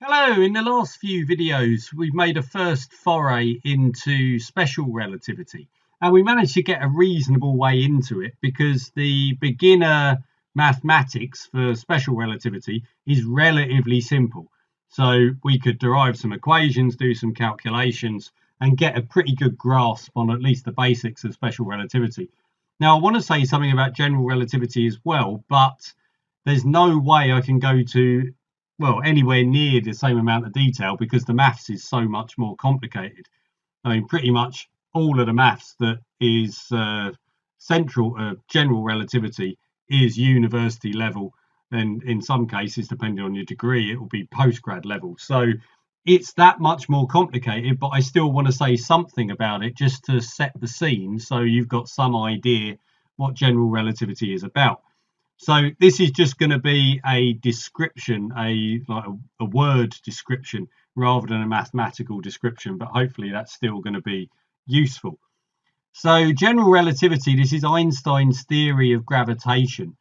Hello, in the last few videos we've made a first foray into special relativity, and we managed to get a reasonable way into it because the beginner mathematics for special relativity is relatively simple. So we could derive some equations, do some calculations and get a pretty good grasp on at least the basics of special relativity. Now I want to say something about general relativity as well, but there's no way I can go to anywhere near the same amount of detail because the maths is so much more complicated. I mean, pretty much all of the maths that is central general relativity is university level, and in some cases, depending on your degree, it will be postgrad level. So it's that much more complicated, but I still want to say something about it just to set the scene so you've got some idea what general relativity is about. So this is just going to be a description, a word description rather than a mathematical description, but hopefully that's still going to be useful. So general relativity, this is Einstein's theory of gravitation,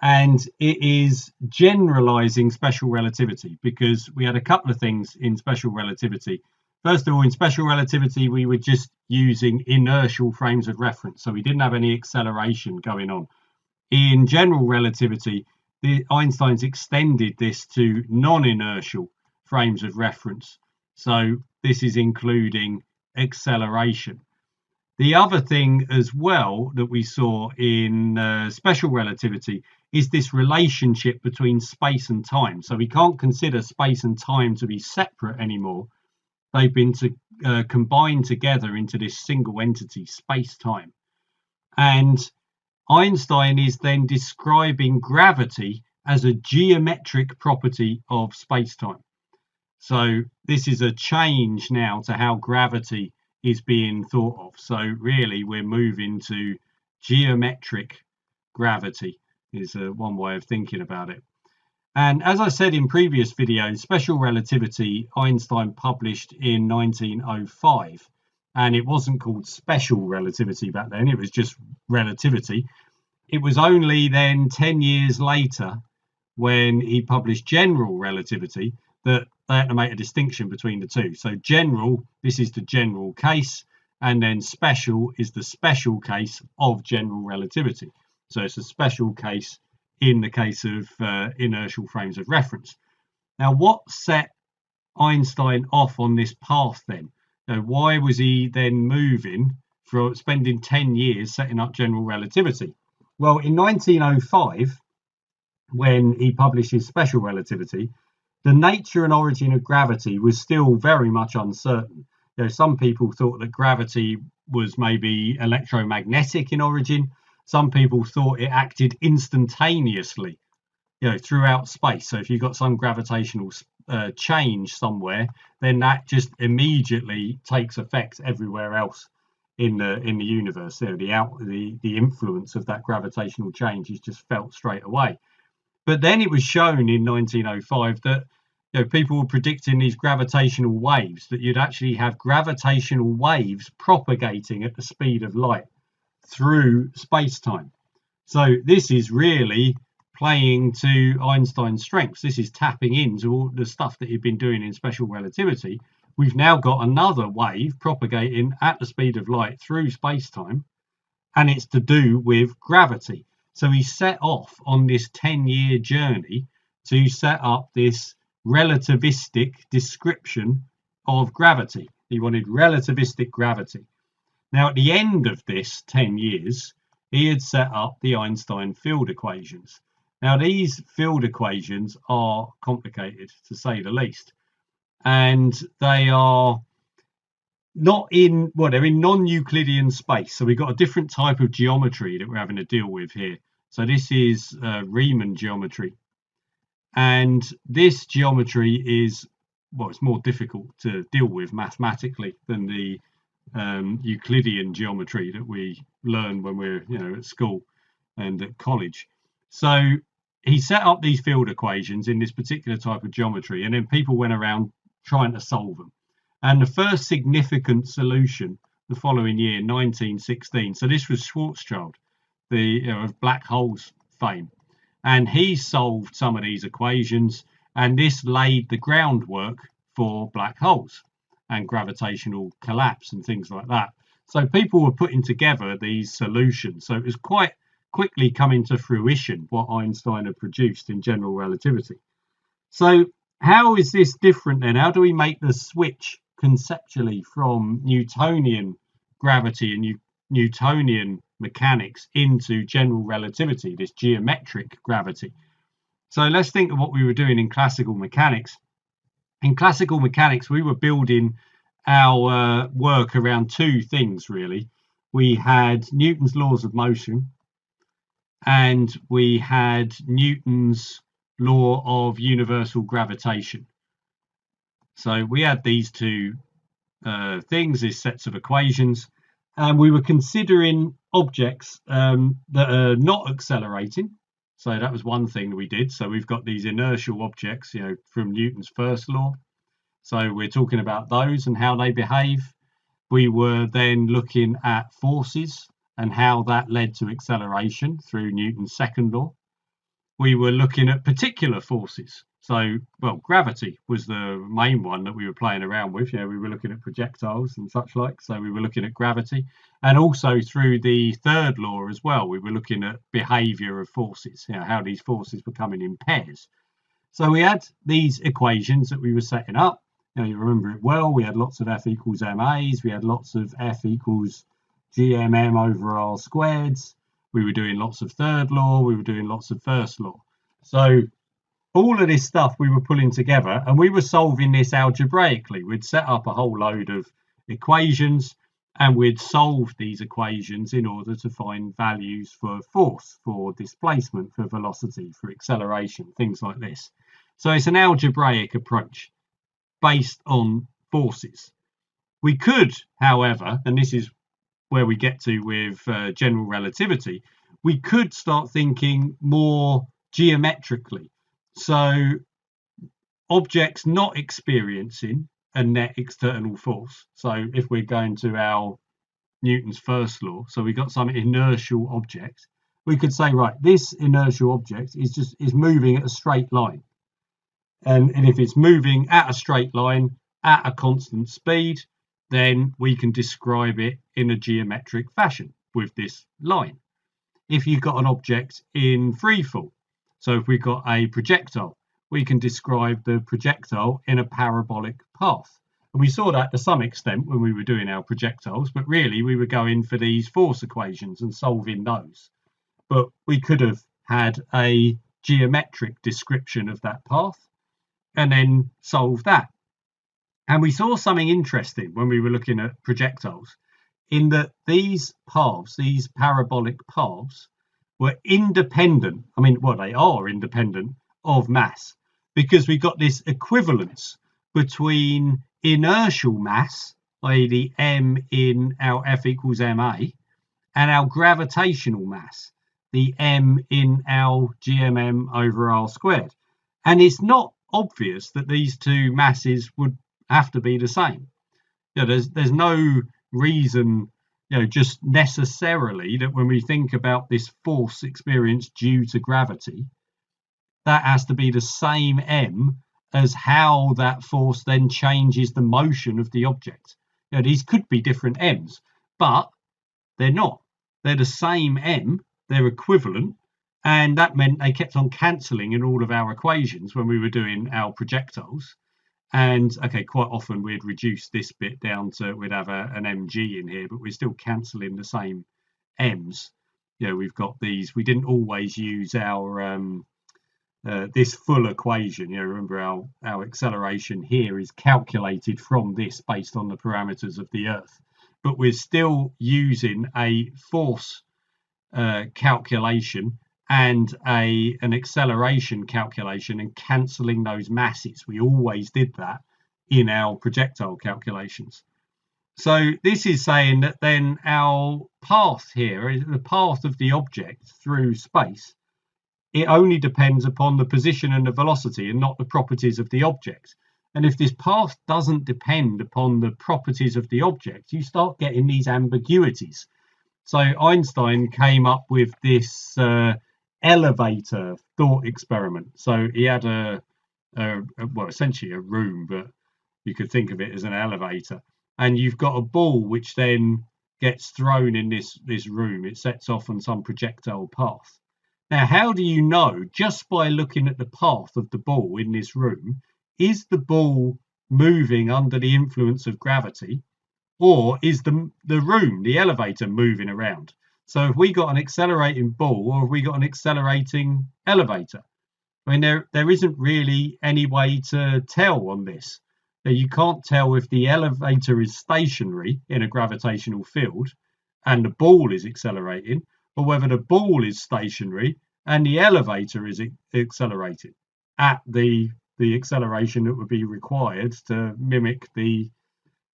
and it is generalizing special relativity because we had a couple of things in special relativity. First of all, in special relativity, we were just using inertial frames of reference, so we didn't have any acceleration going on. In general relativity, Einstein's extended this to non-inertial frames of reference. So this is including acceleration. The other thing as well that we saw in special relativity is this relationship between space and time. So we can't consider space and time to be separate anymore. They've been combined together into this single entity, space-time. And Einstein is then describing gravity as a geometric property of space-time. So this is a change now to how gravity is being thought of. So really we're moving to geometric gravity is one way of thinking about it. And as I said in previous videos, special relativity Einstein published in 1905. And it wasn't called special relativity back then, it was just relativity. It was only then 10 years later when he published general relativity that they had to make a distinction between the two. So general, this is the general case, and then special is the special case of general relativity. So it's a special case in the case of inertial frames of reference. Now, what set Einstein off on this path then? Why was he then moving for spending 10 years setting up general relativity? Well, in 1905, when he published his special relativity, the nature and origin of gravity was still very much uncertain. Some people thought that gravity was maybe electromagnetic in origin. Some people thought it acted instantaneously, throughout space. So if you've got some gravitational change somewhere, then that just immediately takes effect everywhere else in the universe. The influence of that gravitational change is just felt straight away. But then it was shown in 1905 that people were predicting these gravitational waves, that you'd actually have gravitational waves propagating at the speed of light through space-time. So this is really playing to Einstein's strengths. This is tapping into all the stuff that he'd been doing in special relativity. We've now got another wave propagating at the speed of light through space-time, and it's to do with gravity. So he set off on this 10-year journey to set up this relativistic description of gravity. He wanted relativistic gravity. Now, at the end of this 10 years, he had set up the Einstein field equations. Now, these field equations are complicated, to say the least. And they are not in, they're in non-Euclidean space. So we've got a different type of geometry that we're having to deal with here. So this is Riemann geometry. And this geometry is, it's more difficult to deal with mathematically than the Euclidean geometry that we learn when we're at school and at college. So he set up these field equations in this particular type of geometry, and then people went around trying to solve them. And the first significant solution the following year, 1916, so this was Schwarzschild, of black holes fame, and he solved some of these equations, And this laid the groundwork for black holes and gravitational collapse and things like that. So people were putting together these solutions. So it was quite quickly coming to fruition what Einstein had produced in general relativity. So how is this different then? How do we make the switch conceptually from Newtonian gravity and Newtonian mechanics into general relativity, this geometric gravity? So let's think of what we were doing in classical mechanics. In classical mechanics, we were building our work around two things, really. We had Newton's laws of motion, and we had Newton's law of universal gravitation. So we had these two things, these sets of equations, and we were considering objects that are not accelerating. So that was one thing we did. So we've got these inertial objects, from Newton's first law. So we're talking about those and how they behave. We were then looking at forces and how that led to acceleration through Newton's second law. We were looking at particular forces. So, well, gravity was the main one that we were playing around with. We were looking at projectiles and such like. So we were looking at gravity. And also through the third law as well, we were looking at behavior of forces, how these forces were coming in pairs. So we had these equations that we were setting up. You remember it well. We had lots of F equals MAs. We had lots of F equals GMM over R squareds. We were doing lots of third law. We were doing lots of first law. So all of this stuff we were pulling together, and we were solving this algebraically. We'd set up a whole load of equations, and we'd solve these equations in order to find values for force, for displacement, for velocity, for acceleration, things like this. So it's an algebraic approach based on forces. We could, however, and this is where we get to with general relativity, we could start thinking more geometrically. So objects not experiencing a net external force. So if we're going to our Newton's first law, so we got some inertial object, we could say, right, this inertial object is moving at a straight line. And if it's moving at a straight line at a constant speed, then we can describe it in a geometric fashion with this line. If you've got an object in free fall, so if we've got a projectile, we can describe the projectile in a parabolic path. And we saw that to some extent when we were doing our projectiles, but really we were going for these force equations and solving those. But we could have had a geometric description of that path and then solve that. And we saw something interesting when we were looking at projectiles, in that these paths, these parabolic paths, were independent. I mean, well, they are independent of mass, because we got this equivalence between inertial mass, i.e. the m in our F equals ma, and our gravitational mass, the m in our GMM over r squared. And it's not obvious that these two masses would have to be the same. There's no reason, just necessarily that when we think about this force experienced due to gravity, that has to be the same m as how that force then changes the motion of the object. These could be different m's, but they're not. They're the same m, they're equivalent, and that meant they kept on cancelling in all of our equations when we were doing our projectiles. And okay, quite often we'd reduce this bit down to, we'd have an mg in here, but we're still cancelling the same m's. We've got these, we didn't always use our this full equation. Remember our acceleration here is calculated from this based on the parameters of the Earth, but we're still using a force calculation and an acceleration calculation and cancelling those masses. We always did that in our projectile calculations. So this is saying that then our path here is the path of the object through space. It only depends upon the position and the velocity and not the properties of the object. And if this path doesn't depend upon the properties of the object, you start getting these ambiguities. So Einstein came up with this elevator thought experiment. So he had a well, essentially a room, but you could think of it as an elevator. And you've got a ball which then gets thrown in this room. It sets off on some projectile path. Now, how do you know, just by looking at the path of the ball in this room, is the ball moving under the influence of gravity, or is the room, the elevator, moving around? So have we got an accelerating ball, or have we got an accelerating elevator? I mean, there isn't really any way to tell on this. You can't tell if the elevator is stationary in a gravitational field and the ball is accelerating, or whether the ball is stationary and the elevator is accelerating at the acceleration that would be required to mimic the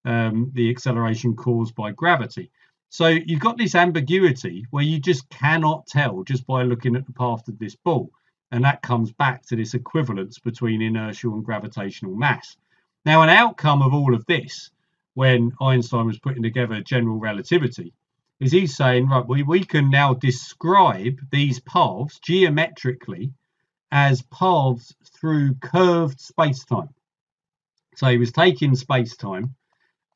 acceleration caused by gravity. So you've got this ambiguity where you just cannot tell just by looking at the path of this ball. And that comes back to this equivalence between inertial and gravitational mass. Now, an outcome of all of this, when Einstein was putting together general relativity, is he's saying, right, we can now describe these paths geometrically as paths through curved space-time. So he was taking space-time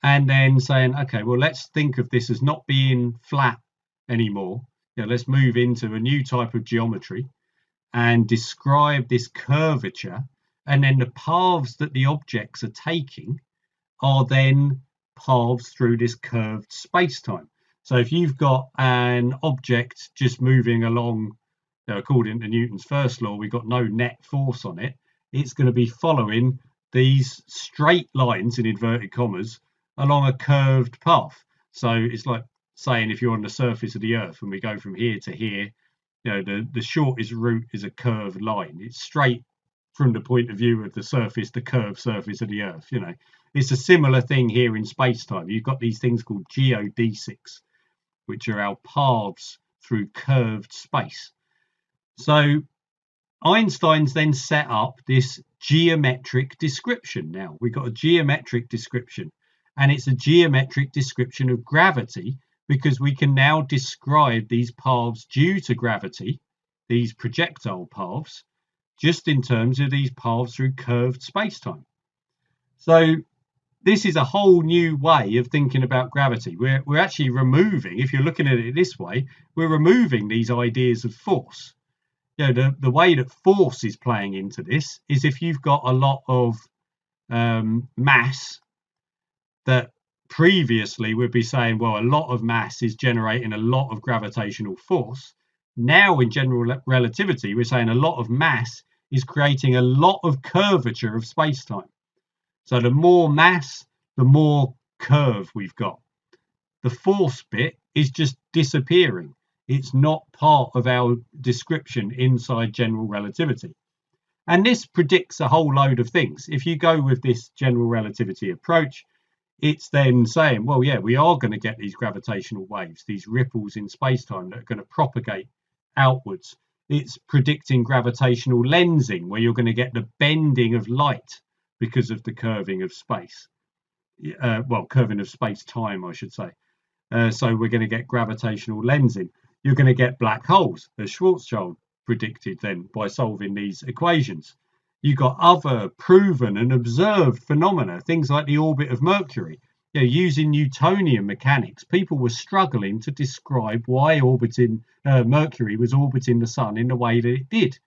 and then saying, okay, well, let's think of this as not being flat anymore. Let's move into a new type of geometry and describe this curvature, and then the paths that the objects are taking are then paths through this curved space-time. So if you've got an object just moving along, according to Newton's first law, we've got no net force on it, it's going to be following these straight lines, in inverted commas, along a curved path. So it's like saying if you're on the surface of the Earth and we go from here to here, the shortest route is a curved line. It's straight from the point of view of the surface, the curved surface of the Earth. It's a similar thing here in space-time. You've got these things called geodesics, which are our paths through curved space. So Einstein's then set up this geometric description. Now we've got a geometric description, and it's a geometric description of gravity, because we can now describe these paths due to gravity, these projectile paths, just in terms of these paths through curved space-time. So this is a whole new way of thinking about gravity. We're actually removing, if you're looking at it this way, we're removing these ideas of force. The way that force is playing into this is if you've got a lot of mass that previously we'd be saying, well, a lot of mass is generating a lot of gravitational force. Now in general relativity, we're saying a lot of mass is creating a lot of curvature of space-time. So the more mass, the more curve we've got. The force bit is just disappearing. It's not part of our description inside general relativity. And this predicts a whole load of things. If you go with this general relativity approach, it's then saying, well, yeah, we are going to get these gravitational waves, these ripples in space-time that are going to propagate outwards. It's predicting gravitational lensing, where you're going to get the bending of light because of the curving of space. Curving of space-time, I should say. So we're going to get gravitational lensing. You're going to get black holes, as Schwarzschild predicted then by solving these equations. You've got other proven and observed phenomena, things like the orbit of Mercury. Using Newtonian mechanics, people were struggling to describe why Mercury was orbiting the sun in the way that it did.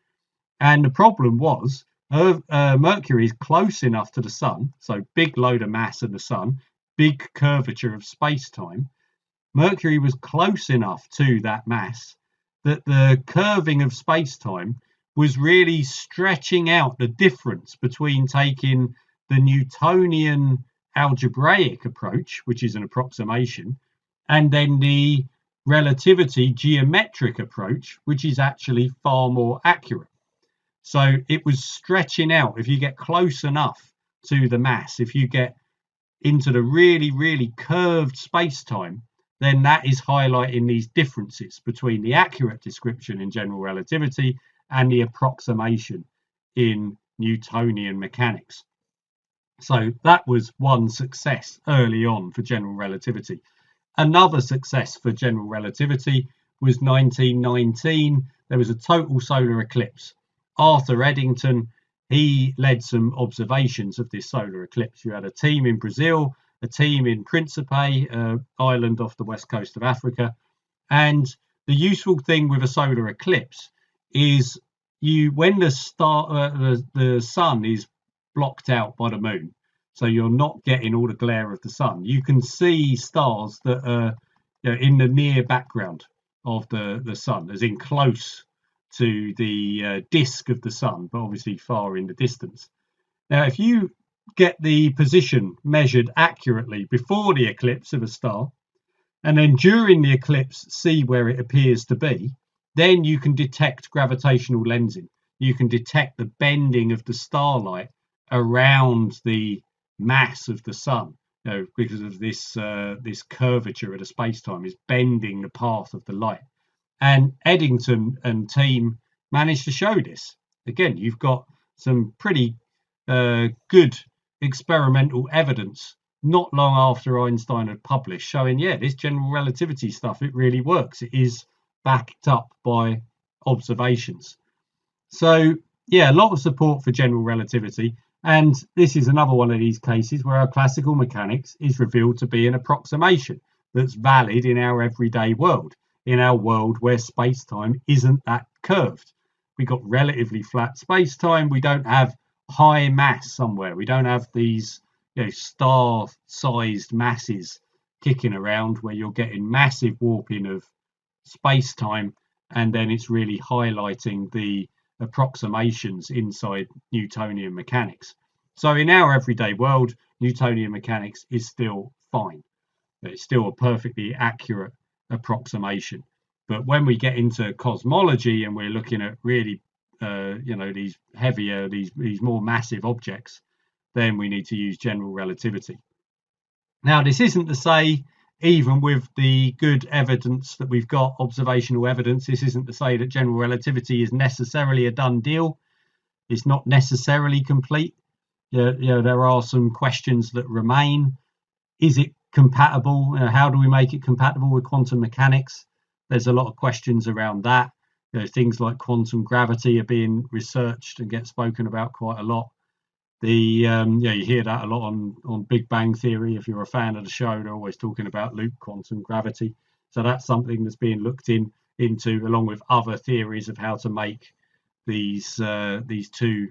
And the problem was Mercury is close enough to the sun, so big load of mass of the sun, big curvature of space-time. Mercury was close enough to that mass that the curving of space-time was really stretching out the difference between taking the Newtonian algebraic approach, which is an approximation, and then the relativity geometric approach, which is actually far more accurate. So it was stretching out. If you get close enough to the mass, if you get into the really, really curved space-time, then that is highlighting these differences between the accurate description in general relativity and the approximation in Newtonian mechanics. So that was one success early on for general relativity. Another success for general relativity was 1919. There was a total solar eclipse. Arthur Eddington, he led some observations of this solar eclipse. You had a team in Brazil, a team in Principe, island off the west coast of Africa. And the useful thing with a solar eclipse is when the sun is blocked out by the moon, so you're not getting all the glare of the sun, you can see stars that are in the near background of the sun, as in close to the disk of the sun, but obviously far in the distance. Now, if you get the position measured accurately before the eclipse of a star, and then during the eclipse see where it appears to be, then you can detect gravitational lensing. You can detect the bending of the starlight around the mass of the sun, because of this curvature of the space-time is bending the path of the light. And Eddington and team managed to show this. Again, you've got some pretty good experimental evidence not long after Einstein had published, showing, this general relativity stuff, it really works. It is backed up by observations. So, a lot of support for general relativity. And this is another one of these cases where our classical mechanics is revealed to be an approximation that's valid in our everyday world, in our world where space-time isn't that curved. We've got relatively flat space-time. We don't have high mass somewhere. We don't have these star-sized masses kicking around where you're getting massive warping of space-time, and then it's really highlighting the approximations inside Newtonian mechanics. So in our everyday world, Newtonian mechanics is still fine. It's still a perfectly accurate approximation. But when we get into cosmology and we're looking at really these heavier, these more massive objects, then we need to use general relativity. Now, this isn't to say, even with the good evidence that we've got, observational evidence, this isn't to say that general relativity is necessarily a done deal. It's not necessarily complete. There are some questions that remain. Is it compatible? How do we make it compatible with quantum mechanics? There's a lot of questions around that. Things like quantum gravity are being researched and get spoken about quite a lot. You hear that a lot on Big Bang Theory. If you're a fan of the show, they're always talking about loop quantum gravity. So that's something that's being looked into, along with other theories of how to make these two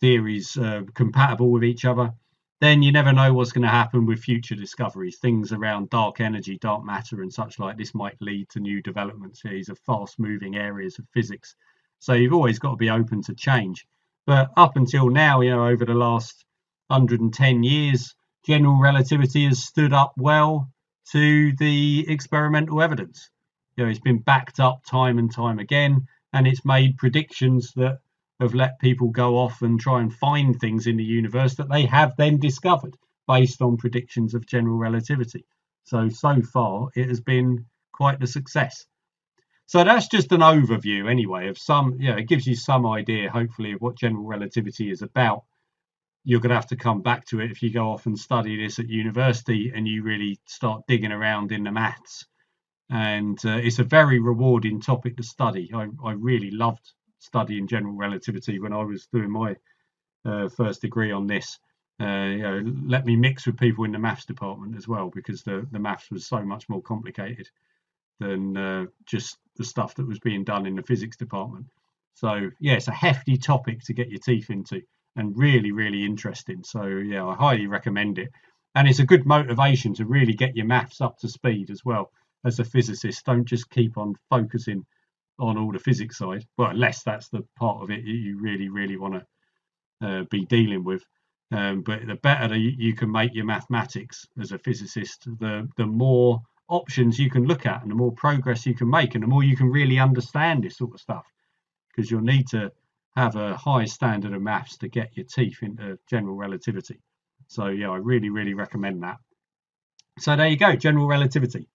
theories compatible with each other. Then you never know what's going to happen with future discoveries. Things around dark energy, dark matter, and such like this might lead to new developments. These are fast-moving areas of physics, so you've always got to be open to change. But up until now, over the last 110 years, general relativity has stood up well to the experimental evidence. It's been backed up time and time again, and it's made predictions that have let people go off and try and find things in the universe that they have then discovered based on predictions of general relativity. So far, it has been quite a success. So that's just an overview anyway of some, it gives you some idea, hopefully, of what general relativity is about. You're going to have to come back to it if you go off and study this at university and you really start digging around in the maths. And it's a very rewarding topic to study. I really loved studying general relativity when I was doing my first degree on this. Let me mix with people in the maths department as well, because the maths was so much more complicated than just the stuff that was being done in the physics department. So it's a hefty topic to get your teeth into, and really, really interesting. So I highly recommend it. And it's a good motivation to really get your maths up to speed as well. As a physicist, don't just keep on focusing on all the physics side. Well, unless that's the part of it you really, really want to be dealing with. But the better that you can make your mathematics as a physicist, the more options you can look at, and the more progress you can make, and the more you can really understand this sort of stuff, because you'll need to have a high standard of maths to get your teeth into general relativity. So I really, really recommend that. So there you go, general relativity.